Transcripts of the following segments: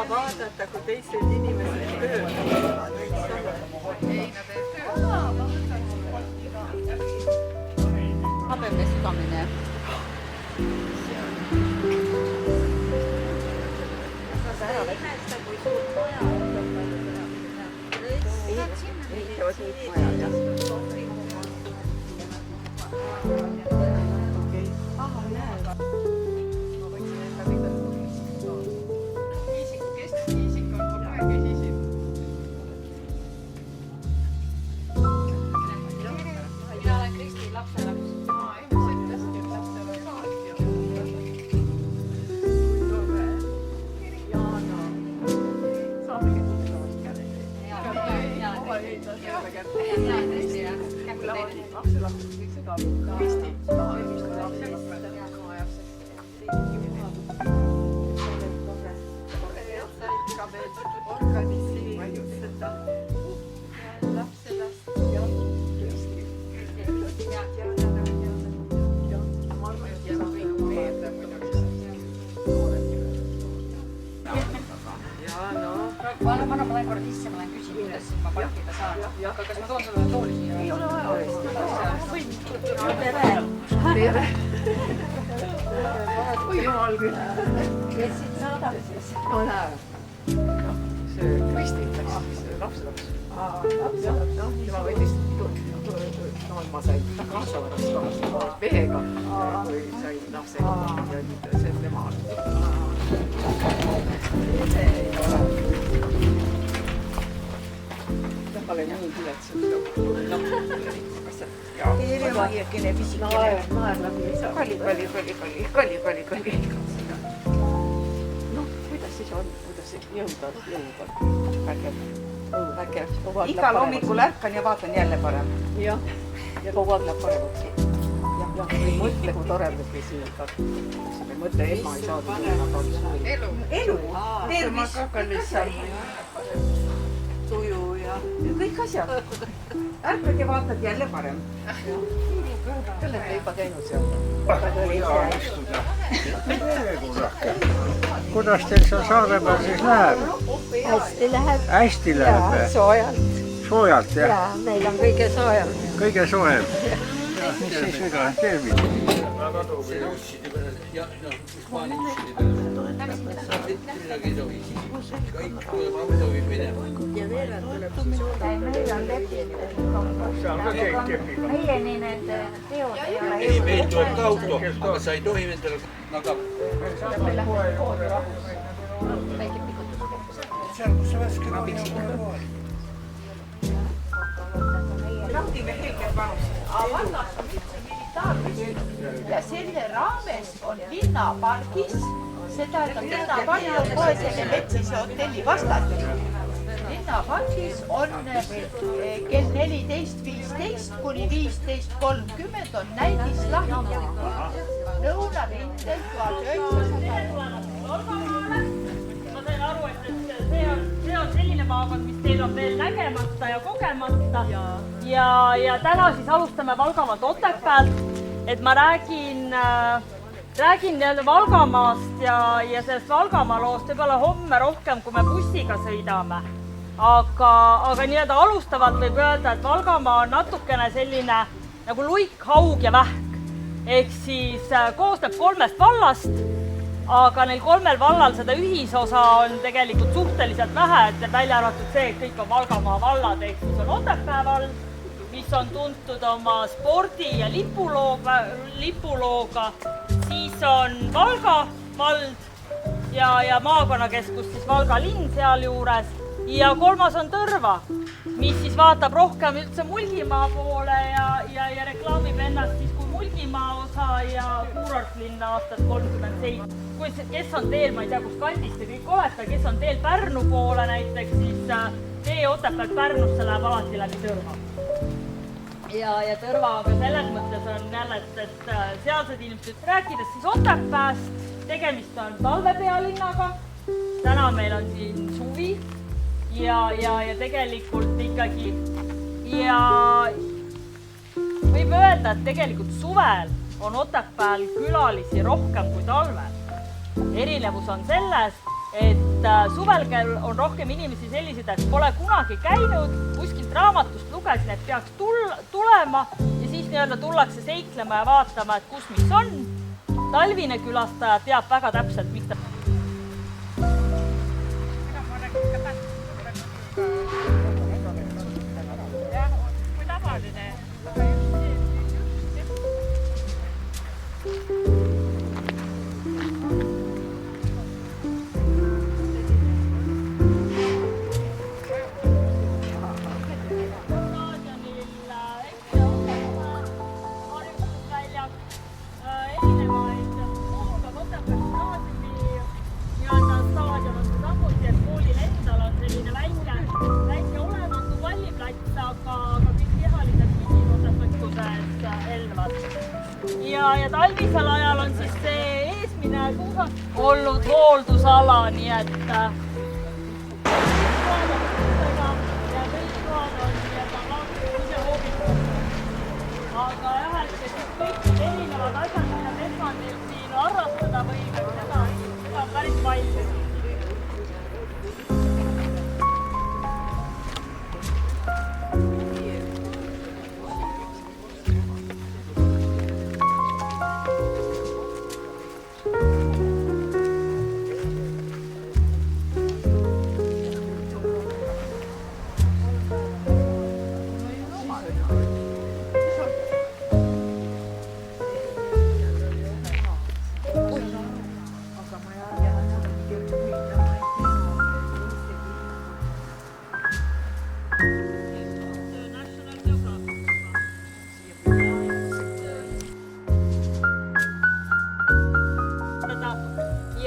vaadata, kui teised inimesed töötavad. Ei, nad ei töötavad. Habemne sügamine. Sa ära imesta, kui suurt maja on. Ehitavad uut maja, jah. Aha, näed. Ma võtsin enda mida. Keskmine isik on kogu aeg esisin. Mina olen Kristi lapselaps. Ma lähen korra sisse, ma lähen küsin, kuidas ma parkida saan. Aga kas ma toon sulle tooli siia? Ei ole vaja. Tere! Tere! Oi jumal küll. Kes siit saadab siis? No näe. See Kristi läks lapselaps. Lapselaps? Tema võttis ma sain kaasavarast mehega, kui sain lapsega ja see on tema. Ma olen nii piletselt. Hirmuiakene pisikene. Naer läbi ei saa. Kalli. Noh, kuidas siis on? Kuidas jõuda? Vägev. Igal hommikul ärkan ja vaatan jälle parem. Jah, ja kogu aeg läheb paremaks. Jah, ei mõtle, kui toredagi siin ka. Ei mõtle, ilma ei saada. Elu. Tervis. Kallis saama. Tuju ja kõik asjad. Ärkad ja vaatad jälle parem. Te olete juba käinud seal. Kuidas teil seal Saaremaa siis läheb? Hästi läheb. Hästi läheb? Soojalt. Soojalt, jah? Ja meil on kõige soojem. Kõige sohem? Mis siis viga? Tervist! Meil on leppinud. Meieni need teod ei ole. Ei, meil tuleb ka auto, aga sa ei tohi endale nagab. Seal, kus sa värske Naudime helget vanust. Vannas on üldse militaarvist ja selle raames on linnapargis, see tähendab linnapark on kohe selle Metsise hotelli vastas. Linnapargis on kell 14.15 kuni 15.30 on näidislahing lõunarindel 1900. Ma sain aru, et see on selline maakond, mis teil on veel nägemata ja kogemata. Ja täna siis alustame Valgamaalt Otepäält, et ma räägin Valgamaast ja sellest Valgamaa loost võib-olla homme rohkem, kui me bussiga sõidame. Aga nii-öelda alustavalt võib öelda, et Valgamaa on natukene selline nagu luik, haug ja vähk. Ehk siis koosneb 3 vallast, aga neil 3 vallal seda ühisosa on tegelikult suhteliselt vähe, et välja arvatud see, et kõik on Valgamaa vallad, ehk siis on Otepää vald, mis on tuntud oma spordi- ja lipulooga, siis on Valga vald ja maakonnakeskus siis Valga linn sealjuures ja 3. on Tõrva, mis siis vaatab rohkem üldse Mulgimaa poole ja reklaamib ennast siis kui Mulgimaa osa ja kuurortlinna aastat 37. Kes on teel, ma ei tea, kus kandist te kõik olete, kes on teel Pärnu poole näiteks, siis tee Otepäält Pärnusse läheb alati läbi Tõrva. Ja Tõrva aga selles mõttes on jälle, et sealsed inimesed, rääkides siis Otepääst, tegemist on talvepealinnaga, täna meil on siin suvi ja tegelikult ikkagi ja võib öelda, et tegelikult suvel on Otepääl külalisi rohkem kui talvel. Erinevus on selles, et suvel on rohkem inimesi sellised, et pole kunagi käinud, kuskilt raamatust lugesin, et peaks tulema ja siis nii-öelda tullakse seiklema ja vaatama, et kus mis on. Talvine külastaja teab väga täpselt, miks ta... Kui tavaline. Ja talvisel ajal on siis see eesmine suusas olnud hooldusala, nii et aga jah, et kõik erinevad asjad, mida esmandil siin arvastada võib, seda on päris palju.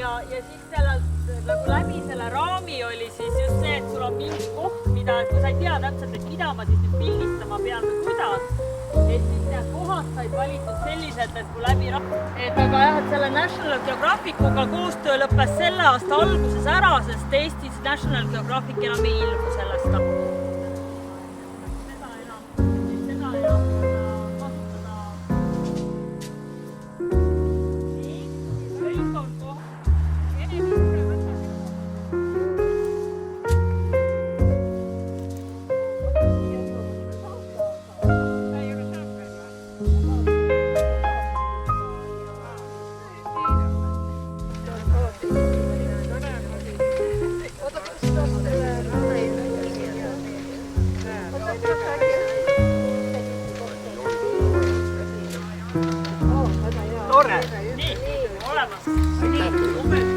Ja siis nagu läbi selle raami oli siis just see, et sul on mingi koht, mida, kui sa ei tea täpselt, et mida ma siis nüüd pildistama pean või kuidas, et siis need kohad said valitud sellised, et kui läbi et aga jah, et selle National Geographicuga koostöö lõppes selle aasta alguses ära, sest Eestis National Geographic enam ei ilmu sellest. Seda enam kasutada. Kõik on koht.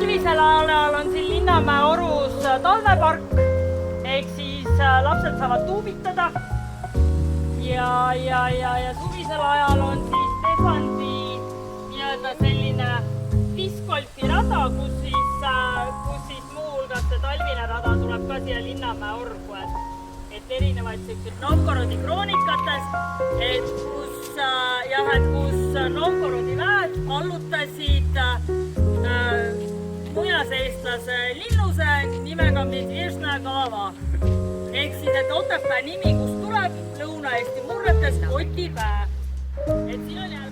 Sügisel ajal on siin Linnamäe Orus talvepark, ehk siis lapsed saavad tuubitada ja suvisel ajal on siis Tehvandi nii-öelda selline discgolfi-rada, kus siis muu hulgas see talvine rada tuleb ka siia Linnamäe Orgu, et erinevaid selliseid Novgorodi kroonikates, et kus Novgorodi väed allutasid muinaseestlase linnuse nimega Medvježna Glava. Ehk siis, et Otepää nimi, kus tuleb Lõuna-Eesti murretes Otipää. Et siin on jälle...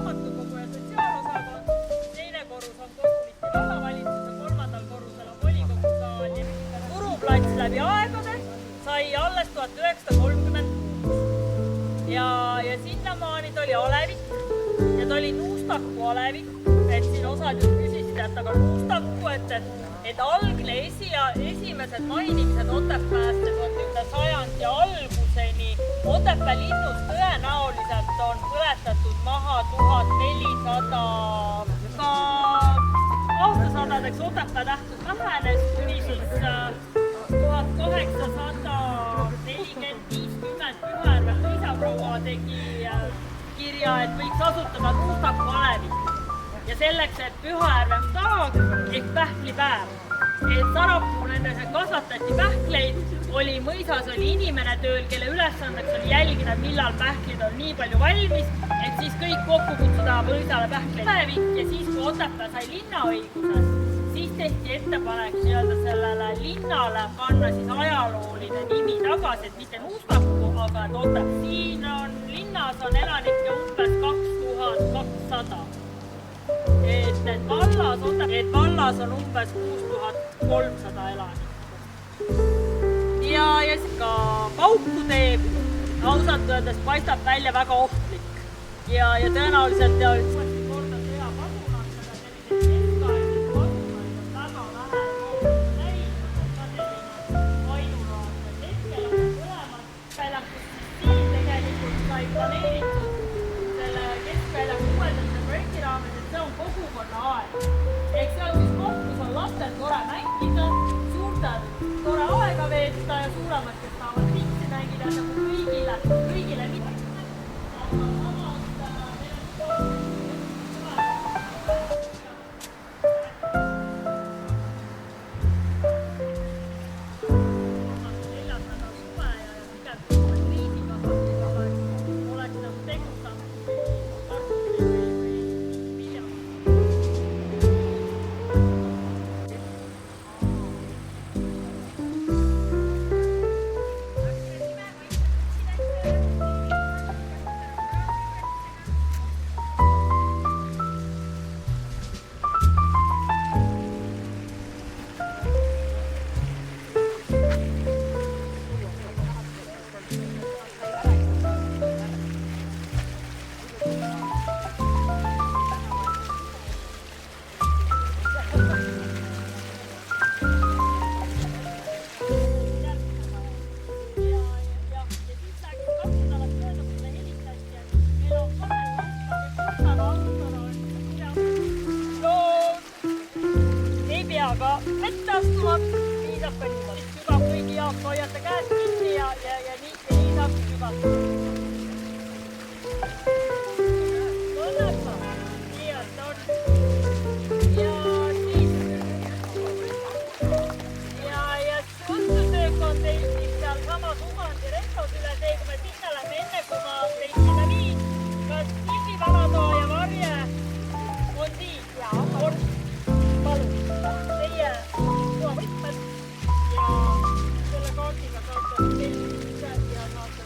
raamatukogu ja sotsiaalosakond, teine korrus on kogumiti vallavalitsuse, kolmandal korrusel on volikogu saal ja Turuplats läbi aegade sai alles 1936 ja sinnamaani ta oli alevik ja ta oli Nuustaku alevik, et siin osad just küsisid, et aga Nuustaku, et algne esimesed mainimised Otepääst sajandi alguseni Otepää linnust tõenäoliselt on põletatud maha 1400, ka aastasadadeks Otepää tähtsus vähenes kuni siis 1845 Pühajärve mõisaproua tegi kirja, et võiks asutada Nuustaku alevik ja selleks, et Pühajärve taag ehk pähklipäev, et Sarapuu nendes kasvatati pähkleid, oli mõisas oli inimene tööl, kelle ülesandeks oli jälgida, millal pähklid on nii palju valmis, et siis kõik kokku kutsuda mõisale pähkleid alevik ja siis, kui Otepää sai linnaõiguse, siis tehti ettepanek nii-öelda sellele linnale panna siis ajalooline nimi tagasi, et mitte Nuustaku, aga et Otepää. Siin on linnas on elanikke umbes 2200. Et vallas on umbes 6300 elanikku. Ja ka pauku teeb, ausalt öeldes paistab välja väga ohtlik. Ja tõenäoliselt ja uuesti korda sõjapasunad, sellised keskaegsed pasunad on väga vähe näinud, et ka selline ainulaadne. Hetkel on põlemad väljakust, siin tegelikult sai planeeritud selle keskväljaku uuendamise projekti raames, et see on kogukonna aeg. Ehk see on siis koht, kus on lastel tore mängida, suurtel tore aega veeta ja suuremad, kes tahavad piksi mängida nagu kõigile mitte. Aga vette astuma, piisab ka niimoodi. Sügab kõigi jaoks hoiate käed kinni ja nii saab sügab. Õnneks on. Nii on. Ja siis. Ja otsustöök on teil siis seal samas Umandi Restos üle see, kui me sinna lähme enne, kui ma teid sinna viin. Kas Ildi Vanatoa ja Varje on siin? Jaa, on. Palun. Teie võtmed ja selle kaardiga saate tellimise ja saate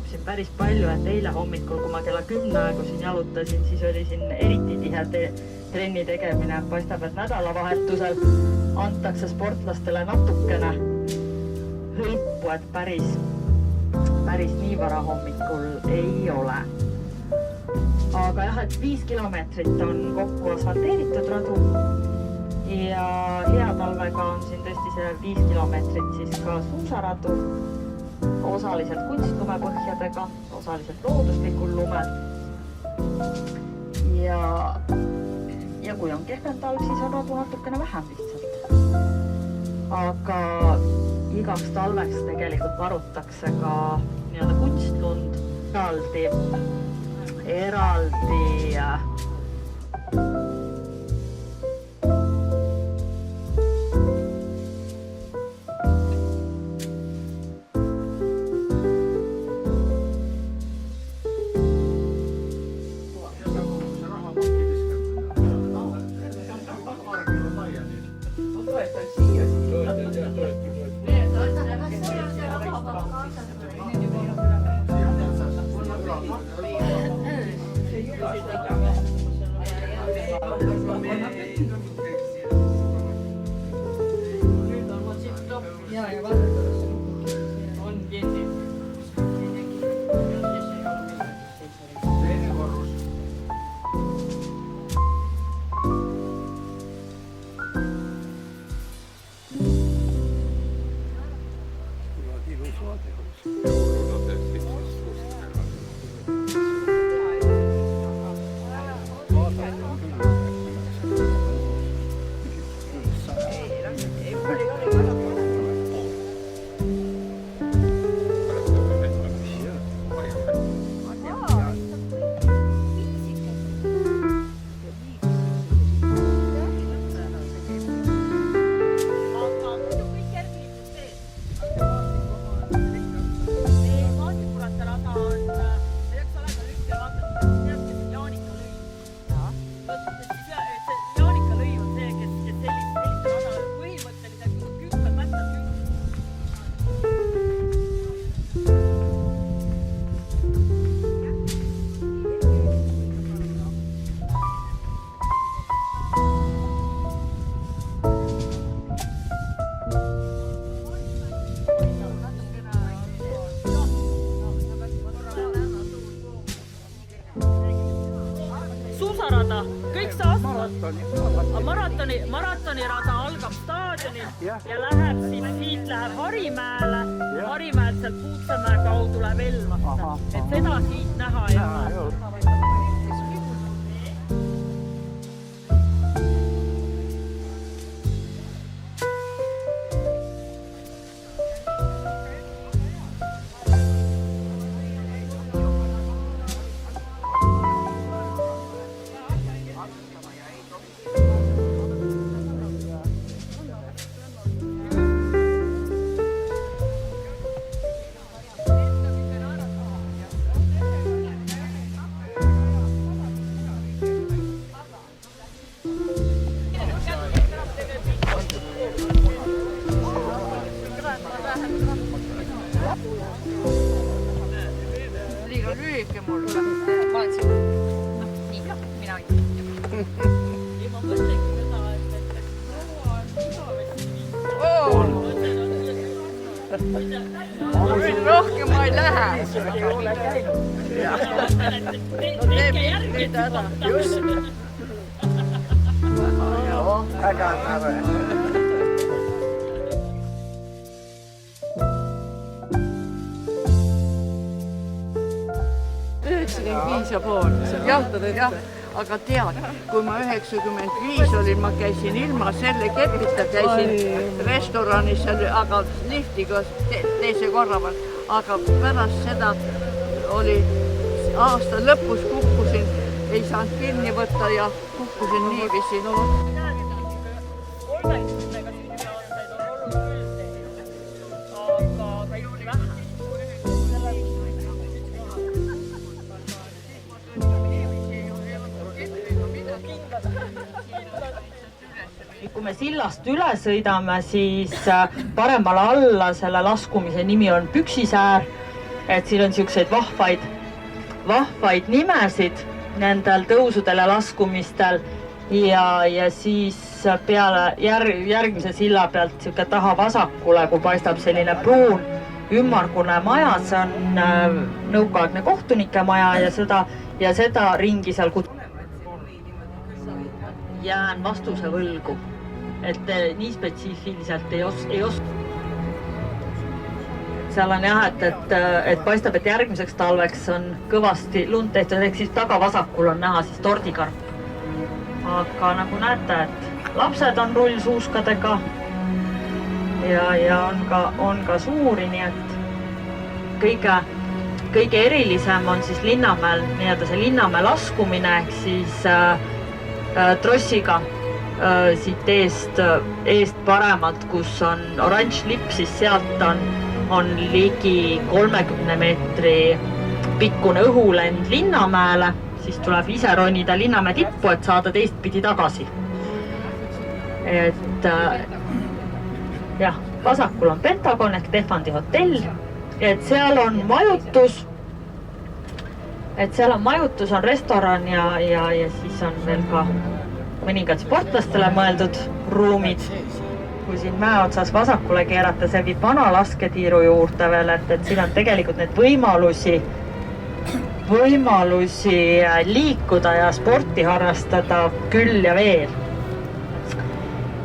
toimub siin päris palju, et eile hommikul, kui ma kella 10 aegu siin jalutasin, siis oli siin eriti tihe trenni tegemine. Paistab, et nädalavahetusel antakse sportlastele natukene hõipu, et päris nii vara hommikul ei ole. Aga jah, et 5 kilomeetrit on kokku asfalteeritud radu ja hea talvega on siin tõesti see 5 kilomeetrit siis ka suusaradu, osaliselt kunstlumepõhjadega, osaliselt looduslikul lumel. Ja kui on kehvem talv, siis on radu natukene vähem lihtsalt. Aga igaks talveks tegelikult varutakse ka nii-öelda kunstlund eraldi suusarada, kõik see maratonirada algab staadionil ja läheb siit läheb Harimäele, Harimäelt sealt Puutsemäe kaudu läheb Elvasse, et seda siit näha ei ole. Liiga lühike mul. Ma olen siin. Nii, mina ei. Ma mõtlengi seda, et proua on igavesti. Rohkem ma ei lähe. Tehke järgi, et võtta. Jah, aga tead, kui ma 95 olin, ma käisin ilma selle kepita, käisin restoranis, aga liftiga teise korra peal, aga pärast seda oli aasta lõpus kukkusin, ei saanud kinni võtta ja kukkusin niiviisi. 30-ga sünniaastaid on olnud küll, aga juuli vähe. Kui me sillast üle sõidame, siis paremale alla selle laskumise nimi on Püksisäär et siin on niisuguseid vahvaid nimesid nendel tõusudel ja laskumistel ja siis peale järgmise silla pealt niisugune taha vasakule, kui paistab selline pruun ümmargune maja, see on nõukaaegne kohtunike maja ja seda ringi seal jään vastuse võlgu, et nii spetsiifiliselt ei oska. Seal on jah, et paistab, et järgmiseks talveks on kõvasti lund tehtud, ehk siis tagavasakul on näha siis tordikarp. Aga nagu näete, et lapsed on rullsuuskadega ja on ka suuri, nii et kõige erilisem on siis Linnamäel nii-öelda see Linnamäe laskumine, ehk siis trossiga siit eest paremalt, kus on oranž lipp, siis sealt on ligi 30 meetri pikkune õhulend Linnamäele, siis tuleb ise ronida Linnamäe tippu, et saada teistpidi tagasi. Et jah, vasakul on Pentagon ehk Tehvandi hotell, et seal on majutus, on restoran ja siis on veel ka mõningad sportlastele mõeldud ruumid. Kui siin mäe otsas vasakule keerata, see viib vana lasketiiru juurde veel, et siin on tegelikult need võimalusi liikuda ja sporti harrastada küll ja veel.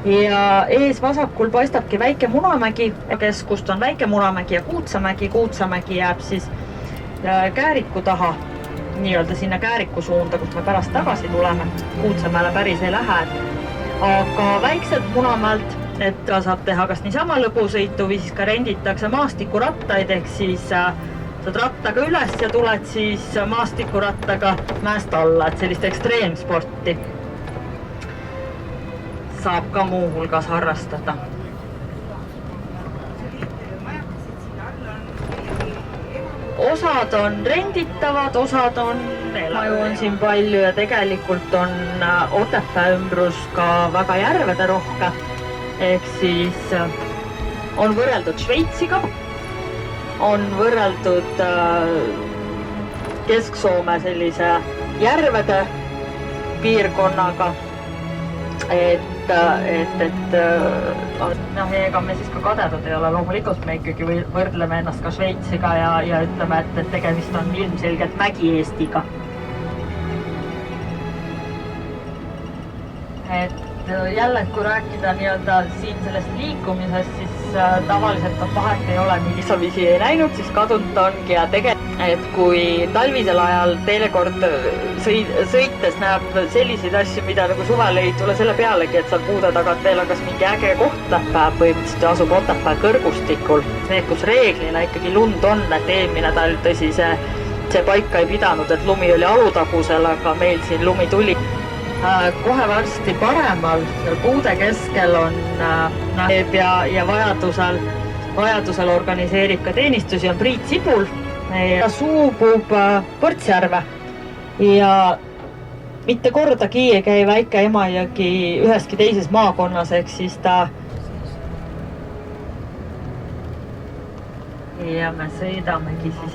Ja ees vasakul paistabki väike Munamägi, keskust on väike Munamägi ja Kuutsamägi. Kuutsamägi jääb siis Kääriku taha, nii-öelda sinna Kääriku suunda, kust me pärast tagasi tuleme. Kuutsamäele päris ei lähe, aga väikselt Munamäelt, et saab teha kas niisama lõbusõitu või siis ka renditakse maastikurattaid, ehk siis saad rattaga üles ja tuled siis maastikurattaga mäest alla, et sellist ekstreemsporti saab ka muu hulgas harrastada. Osad on renditavad, osad on maju on siin palju ja tegelikult on Otepää ümbrus ka väga järvede rohke. Ehk siis on võrreldud Šveitsiga, on võrreldud Kesk-Soome sellise järvede piirkonnaga, et ega me siis ka kadedad ei ole, loomulikult me ikkagi võrdleme ennast ka Šveitsiga ja ütleme, et tegemist on ilmselgelt Mägi-Eestiga. Jälle, kui rääkida nii-öelda siin sellest liikumisest, siis tavaliselt on vahet ei ole, millisavisi ei näinud, siis kadunud ongi ja et kui talvisel ajal teinekord sõites näeb selliseid asju, mida nagu suvel ei tule selle pealegi, et seal puude tagant veel kas mingi äge koht põhimõtteliselt asub Otepää kõrgustikul. Need, kus reeglina ikkagi lund on, et eelmine talv tõsi see paika ei pidanud, et lumi oli alutagusel, aga meil siin lumi tuli. Kohe varsti paremal, puude keskel on ja vajadusel organiseerib ka teenistusi, on Priit Sibul. Ta suubub Põrtsjärve ja mitte kordagi ei käi väike Emajõgi üheski teises maakonnas, ehk siis ta ja me sõidamegi siis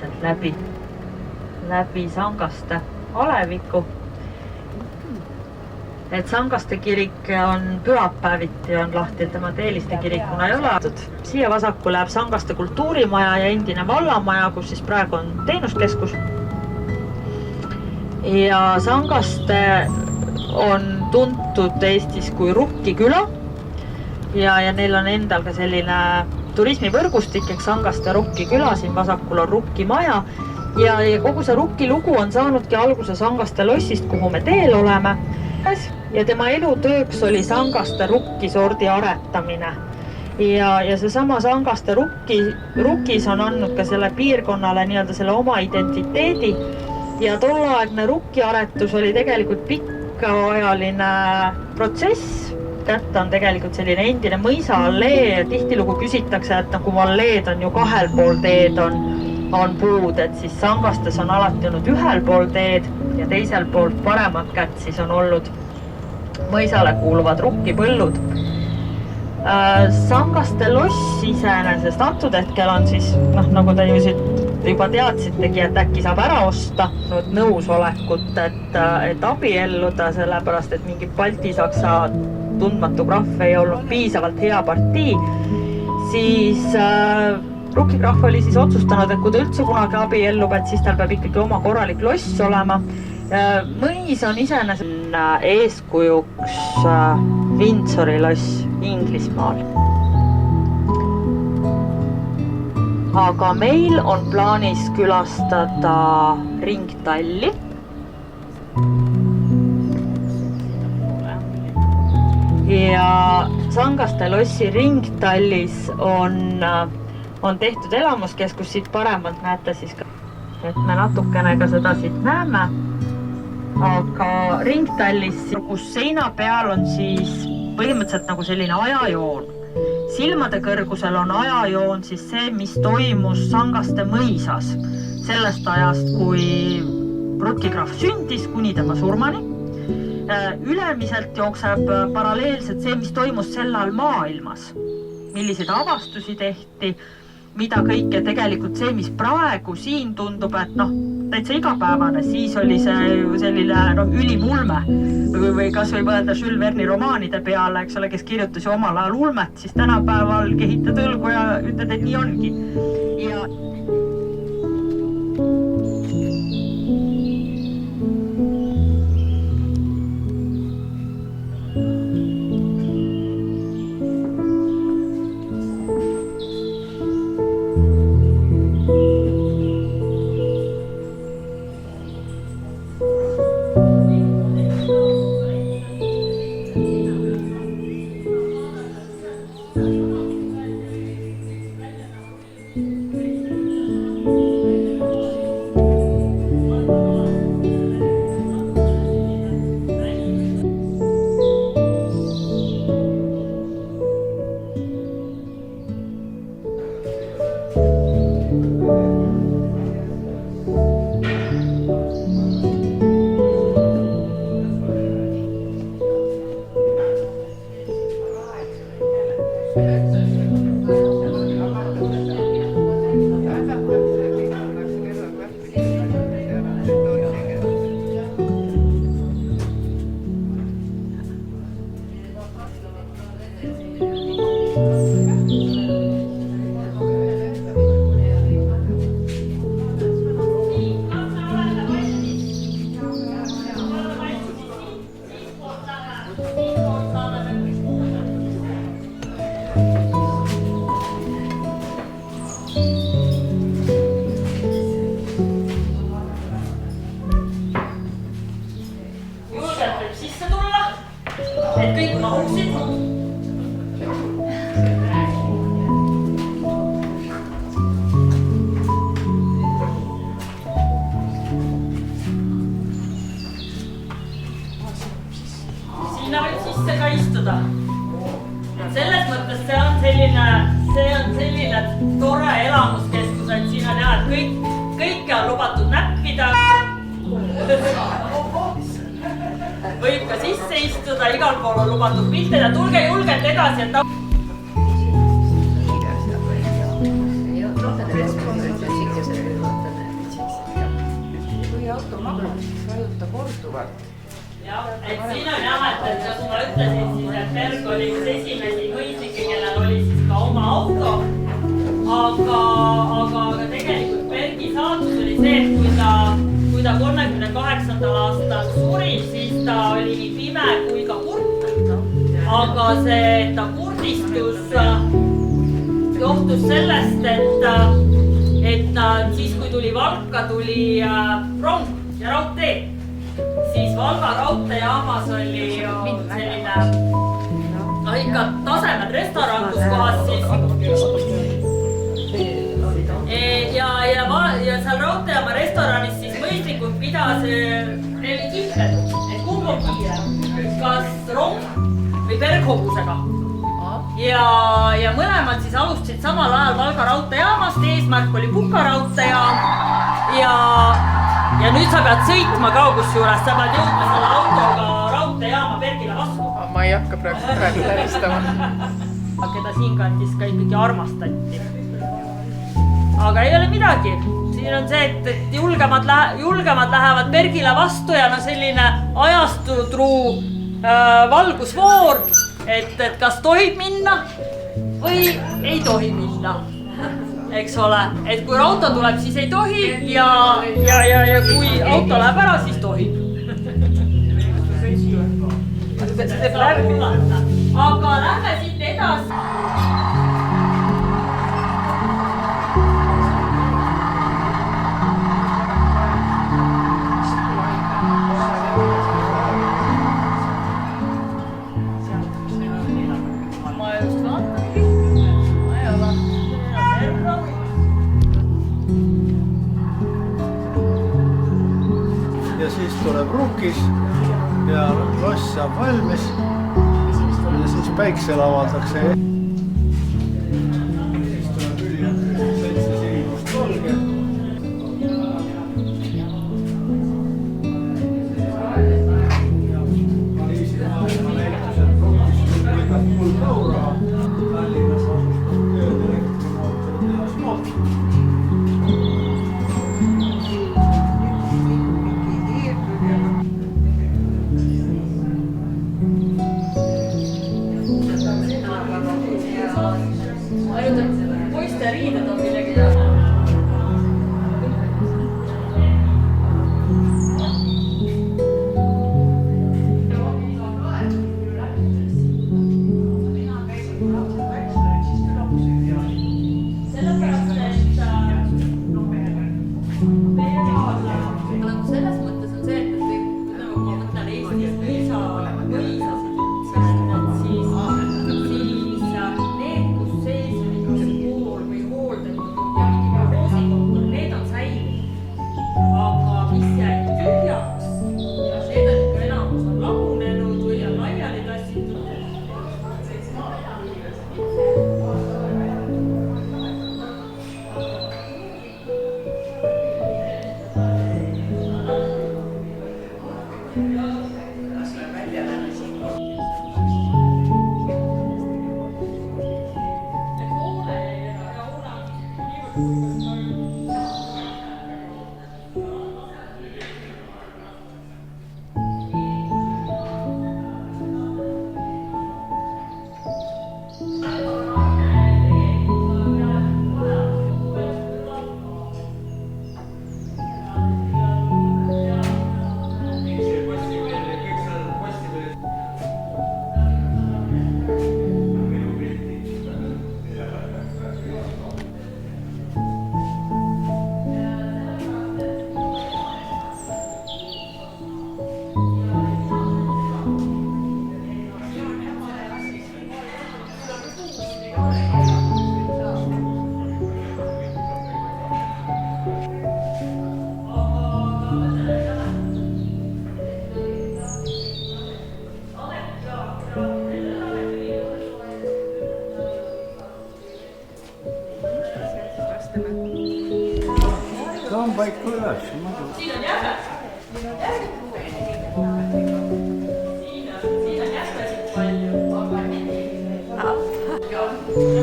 läbi Sangaste aleviku. Et Sangaste kirik on pühapäeviti on lahti, et tema Teeliste kirikuna ei ole. Siia vasakul läheb Sangaste kultuurimaja ja endine vallamaja, kus siis praegu on teenuskeskus. Ja Sangaste on tuntud Eestis kui Rukki küla ja neil on endal ka selline turismivõrgustik, ehk Sangaste Rukki küla, siin vasakul on Rukki maja ja kogu see Rukki lugu on saanudki alguse Sangaste lossist, kuhu me teel oleme. Ja tema elutööks oli Sangaste rukki sordi aretamine. Ja seesama Sangaste rukkis on andnud ka selle piirkonnale nii-öelda selle oma identiteedi. Ja tolleaegne rukkiaretus oli tegelikult pikaajaline protsess. Kätte on tegelikult selline endine mõisaallee ja tihtilugu küsitakse, et nagu alleed on ju kahel pool teed on puud, et siis Sangastes on alati olnud ühel pool teed ja teisel poolt paremat kätt siis on olnud mõisale kuuluvad rukkipõllud. Sangaste loss iseenesest antud hetkel on siis, nagu ta ju siit juba teadsitegi, et äkki saab ära osta nõusolekut, et abielluda, sellepärast, et mingi baltisaksa tundmatu krahv ei olnud piisavalt hea partii, siis Rukki krahv oli siis otsustanud, et kui ta üldse kunagi abiellub, et siis tal peab ikkagi oma korralik loss olema. Mõis on iseenesest eeskujuks Windsori loss Inglismaal. Aga meil on plaanis külastada Ringtalli. Ja Sangaste lossi Ringtallis on tehtud elamuskeskus, siit paremalt näete siis, et me natukene ka seda siit näeme. Aga Ringtallis, kus seina peal on siis põhimõtteliselt nagu selline ajajoon. Silmade kõrgusel on ajajoon siis see, mis toimus Sangaste mõisas sellest ajast, kui Rutki krahv sündis kuni tema surmani. Ülemiselt jookseb paralleelselt see, mis toimus sel ajal maailmas, milliseid avastusi tehti, mida kõike tegelikult see, mis praegu siin tundub, et täitsa igapäevane, siis oli see selline ülimulme või kas võib öelda Jules Verne'i romaanide peale, eks ole, kes kirjutas ju omal ajal ulmet, siis tänapäeval kehitad õlgu ja ütled, et nii ongi. Ja selles mõttes see on selline tore elamuskeskus, et siin on jah, et kõike on lubatud näppida. Võib ka sisse istuda, igal pool on lubatud pilte ja tulge julgelt edasi, et kui auto magab, siis vajuta korduvalt. Jah, et siin on jah, et kas ma ütlesin siis, et Berg oli üks esimesi mõislikke, kellel oli siis ka oma auto, aga tegelikult Bergi saatus oli see, et kui ta 38. aastal suri, siis ta oli nii pime kui ka kurt, aga ta kurdistus johtus sellest, et siis kui tuli Valka, tuli rong ja raudtee. Siis Valga raudteejaamas oli selline ikka tasemed restoran, kus kohas siis ja seal raudteejaama restoranis siis mõistlikult pidas neil kihved, et kumb on kiire, kas rong või Berghobusega. Ja mõlemad siis alustasid samal ajal Valga raudteejaamast, eesmärk oli Puka raudteejaam ja nüüd sa pead sõitma ka kusjuures, sa pead jõudma selle autoga raudteejaama Bergile vastu. Ma ei hakka praegu läristama. Keda siinkandis ka ikkagi armastati. aga ei ole midagi. Siin on see, et julgemad lähevad Bergile vastu ja no selline ajastutruu valgusvoor, et kas tohib minna või ei tohi minna, eks ole. Et kui auto tuleb, siis ei tohi ja kui auto läheb ära, siis tohib. Aga lähme siit edasi. Ja siis tuleb ruukis ja loss saab valmis ja siis päiksel avaldakse. Siis tuleb üli 7 silmust valge. Pariisi maailma näitused ruukis võidab mul Laura. Tallinnas on töödirektor mootori tehas Moot. Poiste riided on millegi teha. Selles mõttes on see, et kui ma mõtlen Eestis põhisasid, siis need, kus sees on kool või hooldekodud ja roosikontor, need on säilinud. Aga mis jäi tühjaks ja need on ikka enamus on lagunenud või on laiali tassitud. Tam paikka üles. Siin on jäme. Siin on jämesid palju.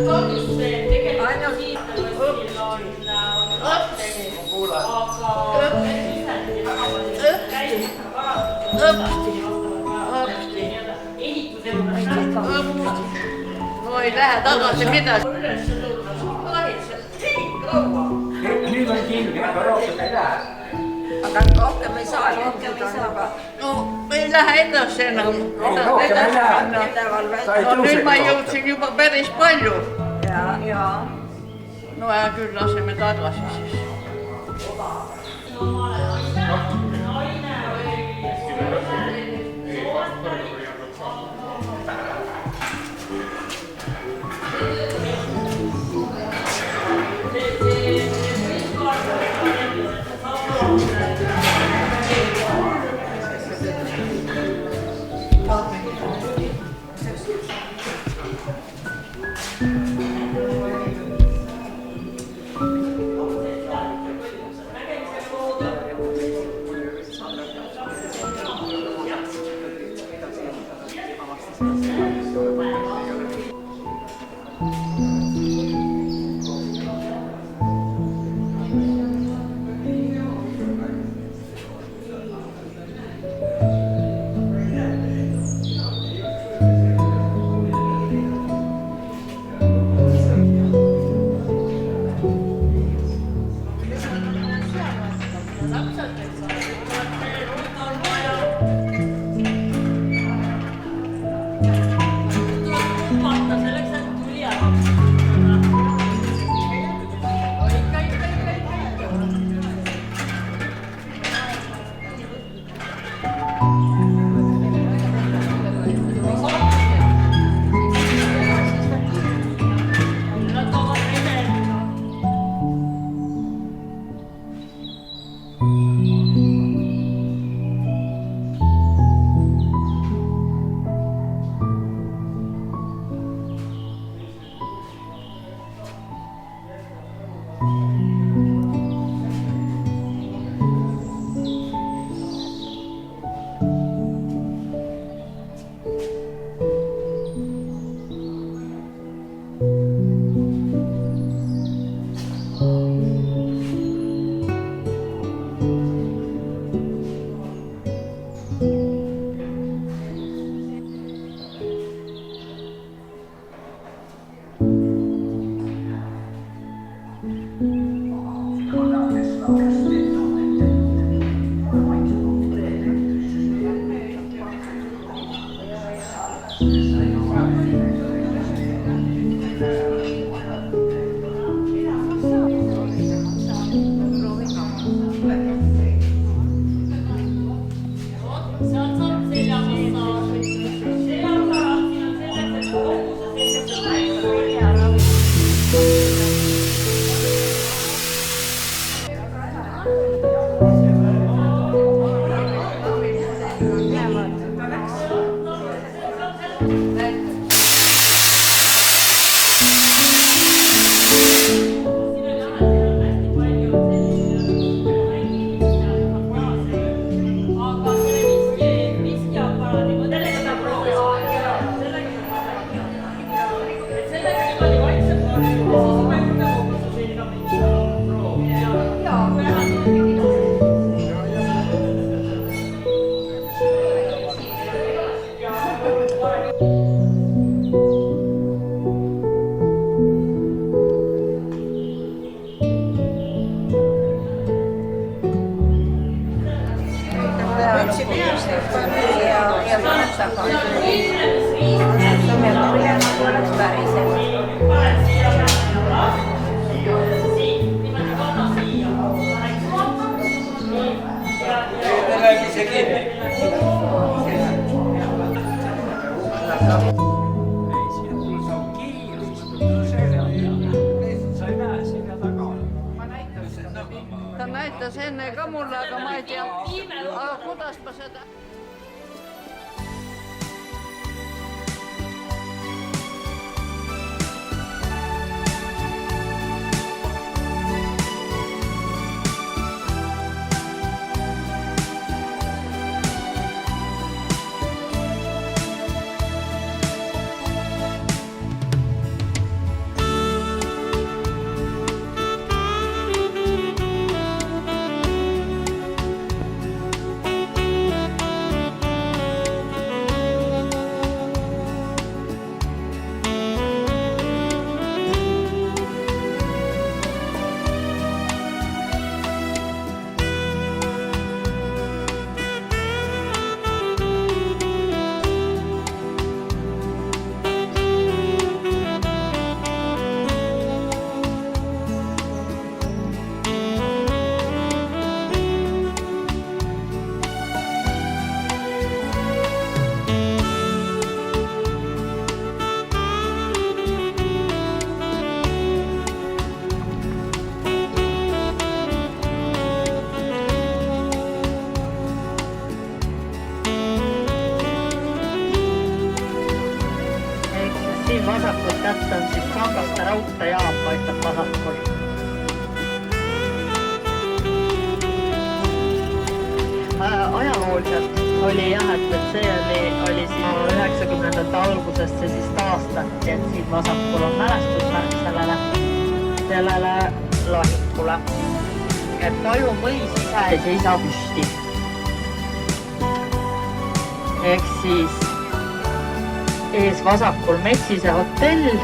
Kahjus see tegelikult siin on lapseni, aga sisendi väga palju käib parandatud. No ei lähe tagasi midagi. Nüüd on kinni, aga rohkem ei lähe. Aga rohkem ei saa. No ei lähe edasi enam. Rohkem ei lähe. No nüüd ma jõudsin juba päris palju. Ja. No ja küll laseme tagasi siis. Ta näitas enne ka mulle, aga ma ei tea, aga kuidas ma seda... Siin vasakul kätte on siis Kangaste raudteejaam, paistab vasakul. Ajalooliselt oli jah, et see oli siin 90. algusest see siis taastati, et siin vasakul on mälestusmärk sellele lahingule. Et Paju mõis ise ei seisa püsti. Ehk siis ees vasakul Metsise hotell.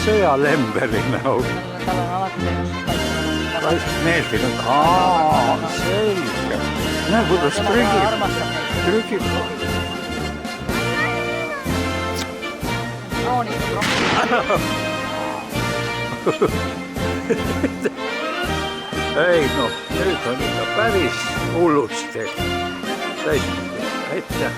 Sõjalemberi näol. Tal on alati Meeldinud. Selge. Näe, kuidas trügib. Ei no, nüüd on ikka päris hullusti. Aitäh.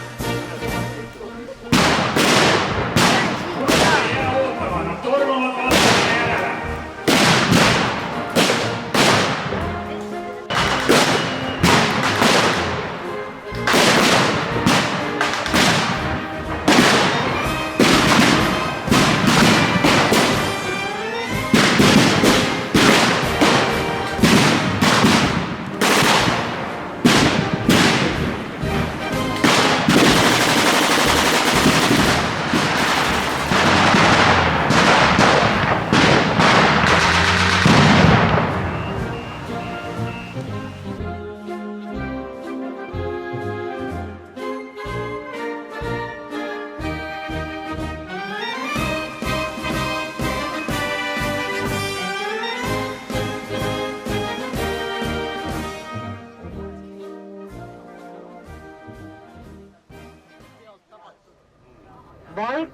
Valk,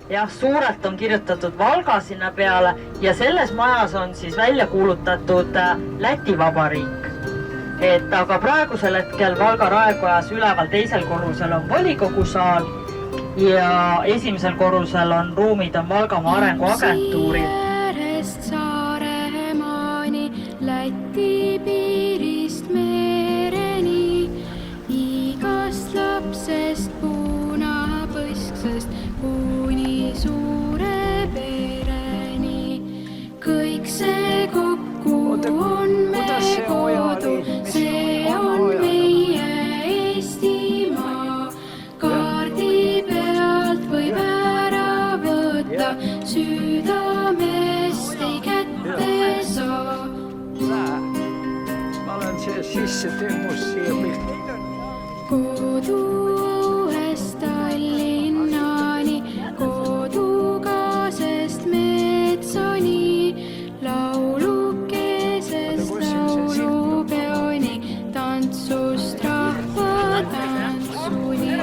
jah, suurelt on kirjutatud Valga sinna peale ja selles majas on siis välja kuulutatud Läti Vabariik. Aga praegusel hetkel Valga raekojas üleval teisel korrusel on volikogu saal ja esimesel korrusel on ruumid on Valgamaa arenguagentuuri. Saaremaani, Läti piirist mereni, igast lapsest punapõsksest kuni suure pereni. Kõik see kokku on me kodu, see on meie Eestimaa. Kaardi pealt võib ära võtta, südamest ei kätte saa. Ma olen siia sisse tõmmus siia pilti. Koduest Tallinnani, kodukaasest metsani, laulukesest laulupeoni, tantsust rahvatantsuni.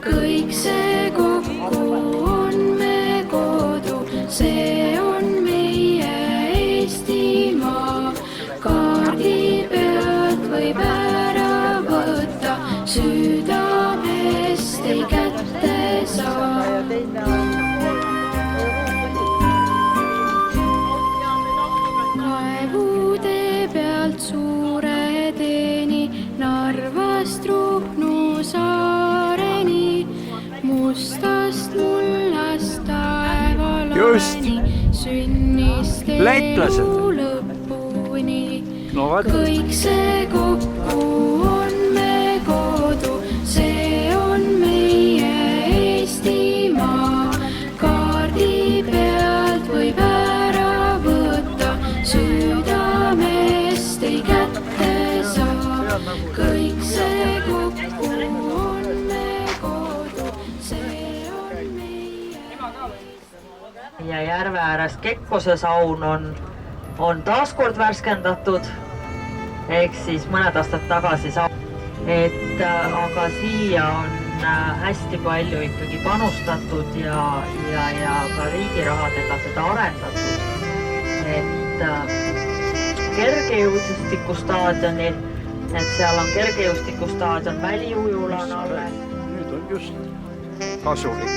Kõik see kokku on me kodu, see on meie Eestimaa. Kaardi pealt võib ära võtta, südamest ei kätte saa. Kaevude pealt suure teeni, Narvast Ruhnu saareni, mustast mullast taevalani, sünnist elu lõpuni. Kõik see kokku on me kodu, see on meie Eestimaa. Kaardi pealt võib ära võtta, südamest ei kätte saa. Kõik see kokku on me kodu, see on meie Eestimaa. Ja järve ääres Kekkose saun on taaskord värskendatud, ehk siis mõned aastad tagasi saun. Aga siia on hästi palju ikkagi panustatud ja ka riigi rahadega seda arendatud. Et kergejõustikustaadionil, et seal on kergejõustikustaadion, väliujula on alles. Nüüd on just kasulik.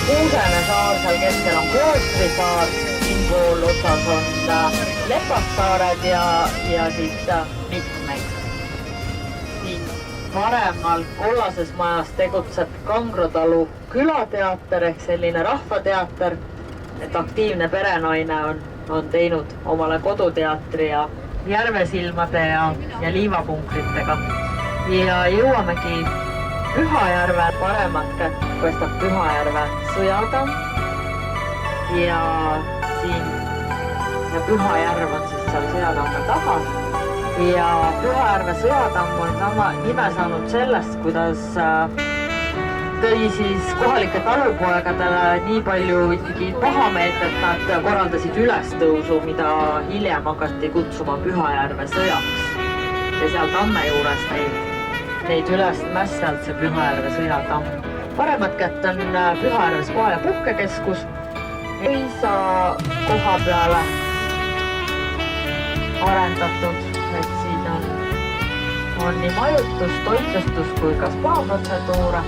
Kuusene saar seal keskel on Kloostrisaar, siinpool otsas on Lepassaared ja siis mitmeid. Siin varemal Kollases majas tegutseb Kangrotalu külateater ehk selline rahvateater, et aktiivne perenaine on teinud omale koduteatri ja järvesilmade ja liivapunkritega. Ja jõuamegi Pühajärve paremat kätt paistab Pühajärve sõjatamm ja siin ja Pühajärv on siis seal sõjatamme taga ja Pühajärve sõjatamm on sama nime saanud sellest, kuidas tõi siis kohalike talupoegadele nii palju ikkagi pahameelt, et nad korraldasid ülestõusu, mida hiljem hakati kutsuma Pühajärve sõjaks ja seal tamme juures neid üles mässalt see Pühajärve sõjatamm. Paremat kätt on Pühajärve spa- ja puhkekeskus. Õisa koha peale arendatud, et siin on on nii majutus, toitlustus kui ka spa-protseduure.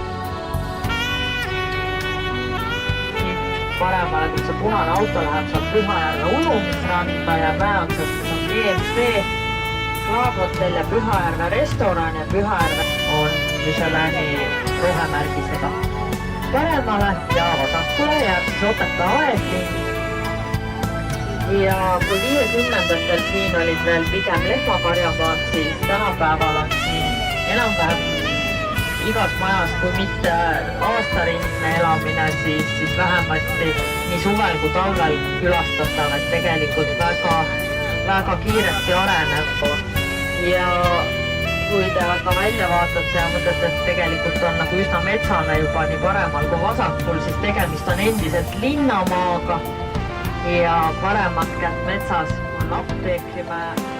Paremale, kui see punane auto läheb, saab Pühajärve ujumisranda ja mäeotsast on GFC Klaaghotell ja Pühajärve restoran ja Pühajärve on Michelini rohemärgisega. Paremale ja vasakule jääb siis Otepää aedlinn. Ja kui 50-ndatel siin olid veel pigem lehmakarjamaad, siis tänapäeval on siin enam-vähem igas majas, kui mitte aastaringne elamine, siis vähemasti nii suvel kui talvel külastatav, et tegelikult väga kiiresti arenev on. Ja kui te aga välja vaatate ja mõtlete, et tegelikult on nagu üsna metsane juba nii paremal kui vasakul, siis tegemist on endiselt linnamaaga ja paremat kätt metsas on Apteekrimäe